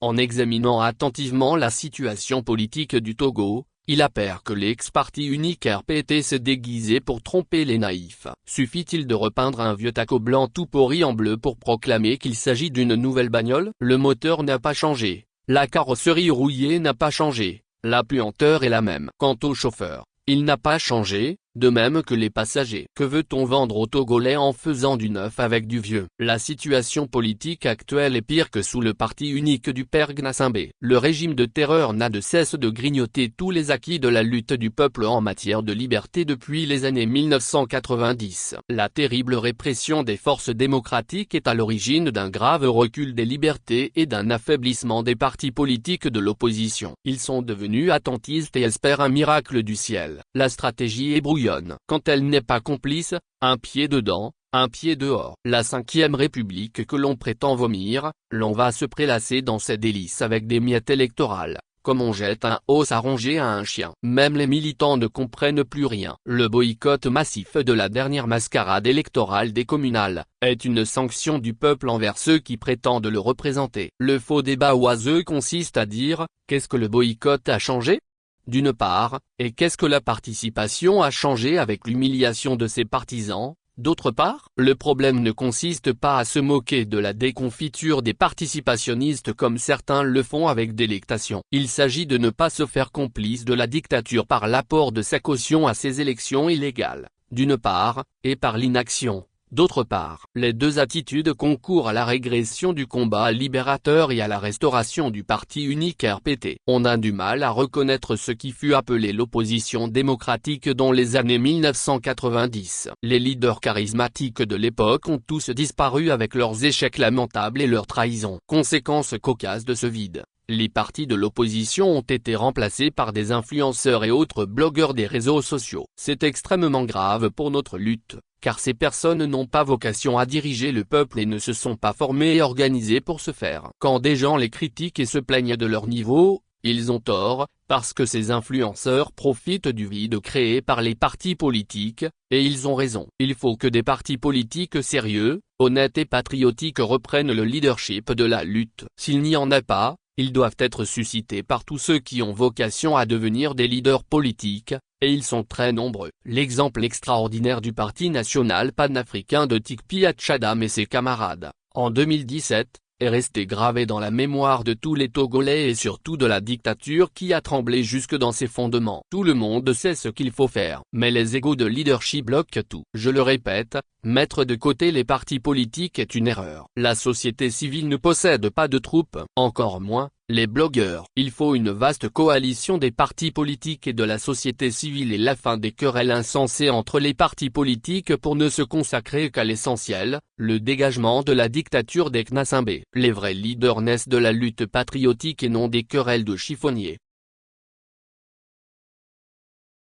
En examinant attentivement la situation politique du Togo, il appert que l'ex-parti unique RPT s'est déguisé pour tromper les naïfs. Suffit-il de repeindre un vieux taco blanc tout pourri en bleu pour proclamer qu'il s'agit d'une nouvelle bagnole? Le moteur n'a pas changé, la carrosserie rouillée n'a pas changé, la puanteur est la même. Quant au chauffeur, il n'a pas changé, de même que les passagers. Que veut-on vendre aux Togolais en faisant du neuf avec du vieux? La situation politique actuelle est pire que sous le parti unique du père Gnassingbé. Le régime de terreur n'a de cesse de grignoter tous les acquis de la lutte du peuple en matière de liberté depuis les années 1990. La terrible répression des forces démocratiques est à l'origine d'un grave recul des libertés et d'un affaiblissement des partis politiques de l'opposition. Ils sont devenus attentistes et espèrent un miracle du ciel. La stratégie est brouillonne. Quand elle n'est pas complice, un pied dedans, un pied dehors. La 5e République que l'on prétend vomir, l'on va se prélasser dans ses délices avec des miettes électorales, comme on jette un os à ronger à un chien. Même les militants ne comprennent plus rien. Le boycott massif de la dernière mascarade électorale des communales est une sanction du peuple envers ceux qui prétendent le représenter. Le faux débat oiseux consiste à dire « Qu'est-ce que le boycott a changé ? » D'une part, et qu'est-ce que la participation a changé avec l'humiliation de ses partisans? D'autre part, le problème ne consiste pas à se moquer de la déconfiture des participationnistes comme certains le font avec délectation. Il s'agit de ne pas se faire complice de la dictature par l'apport de sa caution à ces élections illégales, d'une part, et par l'inaction, d'autre part. Les deux attitudes concourent à la régression du combat libérateur et à la restauration du parti unique RPT. On a du mal à reconnaître ce qui fut appelé l'opposition démocratique dans les années 1990. Les leaders charismatiques de l'époque ont tous disparu avec leurs échecs lamentables et leurs trahisons. Conséquence cocasse de ce vide, les partis de l'opposition ont été remplacés par des influenceurs et autres blogueurs des réseaux sociaux. C'est extrêmement grave pour notre lutte, car ces personnes n'ont pas vocation à diriger le peuple et ne se sont pas formées et organisées pour ce faire. Quand des gens les critiquent et se plaignent de leur niveau, ils ont tort, parce que ces influenceurs profitent du vide créé par les partis politiques, et ils ont raison. Il faut que des partis politiques sérieux, honnêtes et patriotiques reprennent le leadership de la lutte. S'il n'y en a pas, ils doivent être suscités par tous ceux qui ont vocation à devenir des leaders politiques, et ils sont très nombreux. L'exemple extraordinaire du Parti national panafricain de Tikpi Tchadam et ses camarades, en 2017, est resté gravé dans la mémoire de tous les Togolais et surtout de la dictature qui a tremblé jusque dans ses fondements. Tout le monde sait ce qu'il faut faire, mais les égos de leadership bloquent tout. Je le répète, mettre de côté les partis politiques est une erreur. La société civile ne possède pas de troupes, encore moins les blogueurs. Il faut une vaste coalition des partis politiques et de la société civile et la fin des querelles insensées entre les partis politiques pour ne se consacrer qu'à l'essentiel, le dégagement de la dictature des Gnassingbé. Les vrais leaders naissent de la lutte patriotique et non des querelles de chiffonniers.